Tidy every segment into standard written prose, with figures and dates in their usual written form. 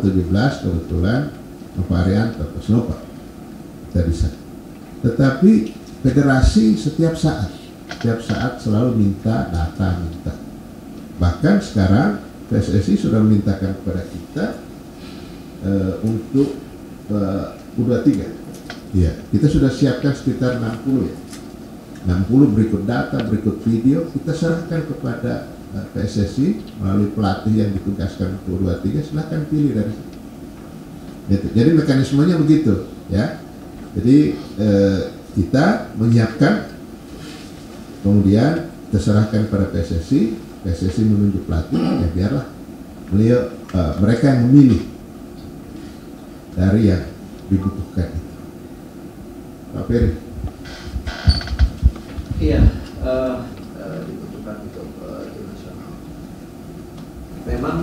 U17 kebetulan Nova Arianto, Coach Nova, kita bisa. Tetapi federasi setiap saat selalu minta data, bahkan sekarang PSSI sudah memintakan kepada kita untuk U23. Ya, kita sudah siapkan sekitar 60 ya. 60 berikut data, berikut video, kita serahkan kepada PSSI melalui pelatih yang ditugaskan untuk U23, silahkan pilih dari situ. Gitu. Jadi mekanismenya begitu ya. Jadi kita menyiapkan, kemudian terserahkan pada PSSI menunjuk pelatih, ya biarlah mereka yang memilih dari yang dibutuhkan itu. Pak Ferry. Iya, dibutuhkan untuk tim nasional. Memang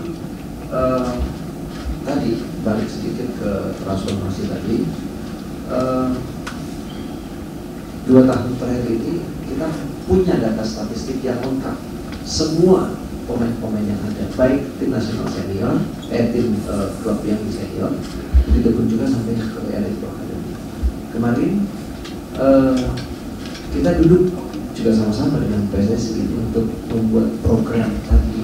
tadi balik sedikit ke transformasi tadi. 2 tahun terakhir ini kita punya data statistik yang lengkap. Semua pemain-pemain yang ada, baik tim nasional senior, tim klub yang senior, begitu pun juga sampai ke Elite Pro Academy. Kemarin kita duduk juga sama-sama dengan PSSI untuk membuat program tadi.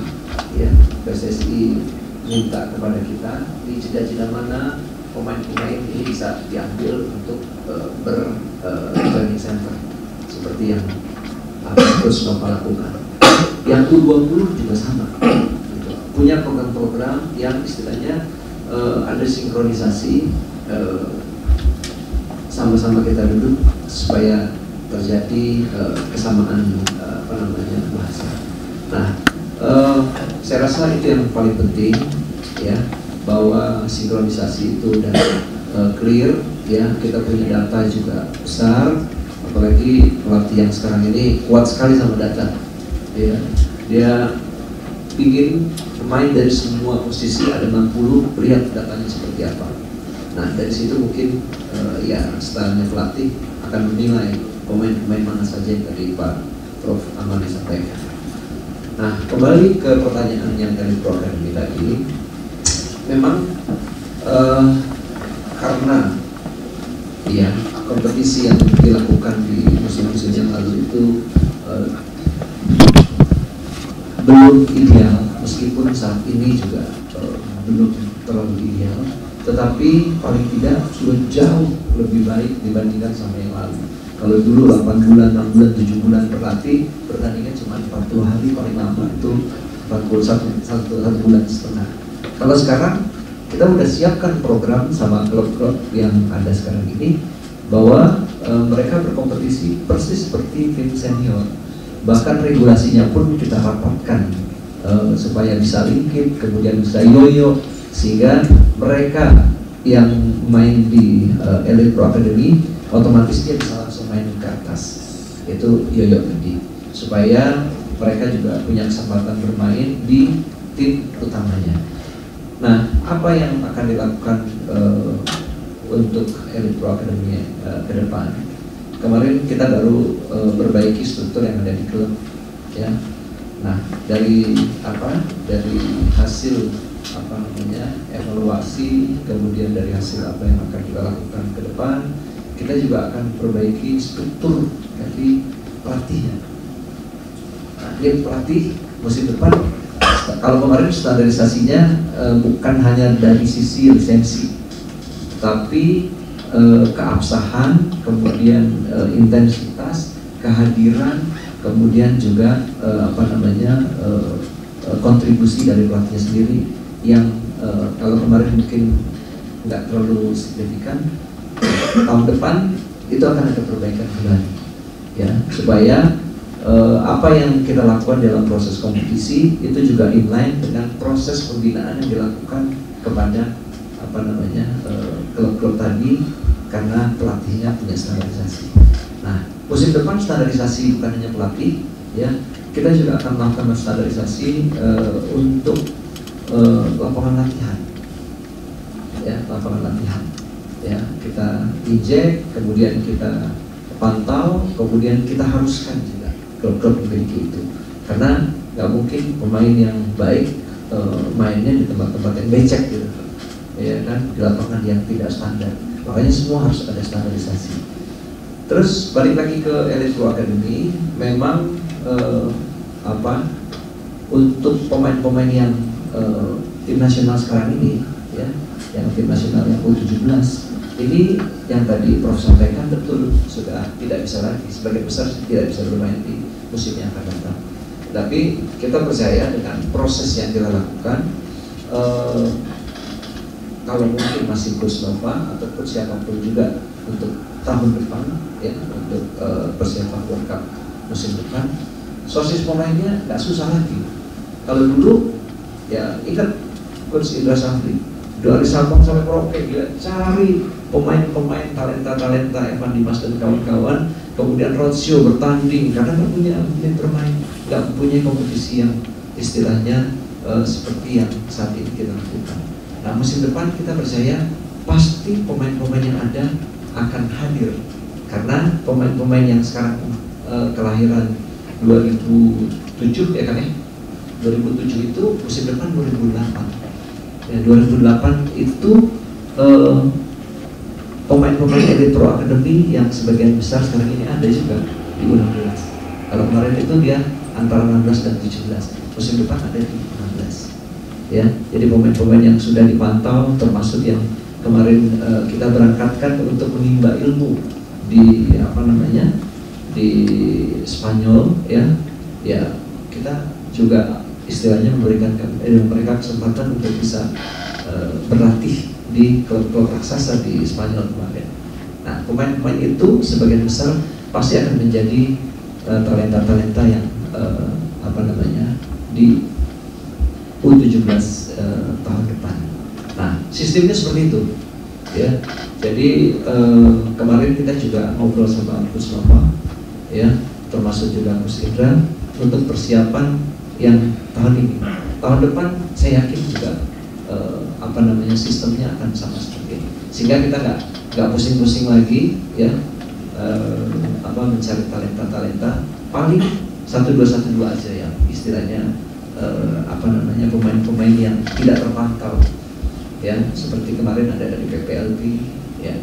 Ya, PSSI minta kepada kita di jeda-jeda mana pemain-pemain ini bisa diambil untuk training center seperti yang terus Nova lakukan. Yang U20 juga sama, gitu. Punya program-program yang istilahnya ada sinkronisasi, sama-sama kita duduk supaya terjadi kesamaan bahasa. Nah, saya rasa itu yang paling penting ya, bahwa sinkronisasi itu dan clear ya. Kita punya data juga besar, apalagi pelatih yang sekarang ini kuat sekali sama data ya. Dia ingin pemain dari semua posisi ada 60, lihat datanya seperti apa. Nah, dari situ mungkin ya stylenya pelatih akan menilai pemain-pemain mana saja yang tadi Pak Prof. Amani sampaikan. Nah, kembali ke pertanyaan yang dari program ini tadi, memang karena ya kompetisi yang dilakukan di musim-musim yang lalu itu belum ideal, meskipun saat ini juga belum terlalu ideal, tetapi paling tidak sudah jauh lebih baik dibandingkan sama yang lalu. Kalau dulu 8 bulan, 6 bulan, 7 bulan berlatih, pertandingan cuma 40 hari paling lama, itu 41 bulan setengah. Kalau sekarang kita udah siapkan program sama klub-klub yang ada sekarang ini, bahwa mereka berkompetisi persis seperti tim senior. Bahkan regulasinya pun kita rapatkan supaya bisa lingkip, kemudian bisa yoyo, sehingga mereka yang main di Elite Pro Academy otomatis dia bisa langsung main ke atas, itu yoyo tadi, supaya mereka juga punya kesempatan bermain di tim utamanya. Nah, apa yang akan dilakukan untuk Elite Pro Academy ke depan? Kemarin kita baru perbaiki struktur yang ada di klub, ya. Nah, dari hasil evaluasi, kemudian dari hasil apa yang akan kita lakukan ke depan, kita juga akan perbaiki struktur dari pelatihnya. Nah, dia pelatih musim depan, kalau kemarin standarisasinya bukan hanya dari sisi lisensi, tapi keabsahan, kemudian intensitas, kehadiran, kemudian juga kontribusi dari pelatihnya sendiri yang kalau kemarin mungkin nggak terlalu signifikan. Tahun depan itu akan ada perbaikan kembali, ya, supaya apa yang kita lakukan dalam proses kompetisi itu juga inline dengan proses pembinaan yang dilakukan kepada klub-klub tadi, karena pelatihnya punya standarisasi. Nah, musim depan standarisasi bukan hanya pelatih, ya, kita juga akan melakukan standarisasi untuk lapangan latihan, ya, lapangan latihan, ya, kita injek, kemudian kita pantau, kemudian kita haruskan juga klub-klub memiliki itu, karena nggak mungkin pemain yang baik mainnya di tempat-tempat yang becek gitu. ya kan, di lapangan yang tidak standar. Makanya semua harus ada standarisasi. Terus balik lagi ke Elite Pro Academy, memang untuk pemain-pemain yang tim nasional sekarang ini, ya, yang tim nasional yang U17 ini yang tadi Prof sampaikan betul, sudah tidak bisa lagi, sebagian besar tidak bisa bermain di musim yang akan datang. Tapi kita percaya dengan proses yang kita lakukan, kalau mungkin masih Coach Nova ataupun siapapun juga untuk tahun depan, ya, untuk persiapan World Cup musim depan, sosis pemainnya nggak susah lagi. Kalau dulu, ya ingat Coach Indra Safri, dari Sabang sampai Merauke, dia cari pemain-pemain talenta-talenta Evan Dimas dan kawan-kawan, kemudian roadshow bertanding karena nggak punya menit bermain, nggak punya kompetisi yang istilahnya seperti yang saat ini kita lakukan. Nah, musim depan kita percaya pasti pemain-pemain yang ada akan hadir, karena pemain-pemain yang sekarang kelahiran 2007 ya kan ya, 2007 itu musim depan 2008 ya, 2008 itu pemain-pemain Elite Pro Academy yang sebagian besar sekarang ini ada juga di U16. Kalau kemarin itu dia antara 16 dan 17, musim depan ada di 16 ya. Jadi pemain-pemain yang sudah dipantau, termasuk yang kemarin kita berangkatkan untuk menimba ilmu di di Spanyol ya, ya kita juga istilahnya memberikan mereka kesempatan untuk bisa berlatih di klub-klub raksasa di Spanyol kemarin. Nah, pemain-pemain itu sebagian besar pasti akan menjadi talenta-talenta yang di U17 tahun depan. Nah, sistemnya seperti itu ya. Jadi kemarin kita juga ngobrol sama Coach Nova ya, termasuk juga Coach Indra untuk persiapan yang tahun ini. Tahun depan saya yakin juga sistemnya akan sama seperti ini, sehingga kita nggak pusing-pusing lagi ya, mencari talenta-talenta, paling 1-2 aja yang istilahnya pemain-pemain yang tidak terpantau ya, seperti kemarin ada dari PPLP ya,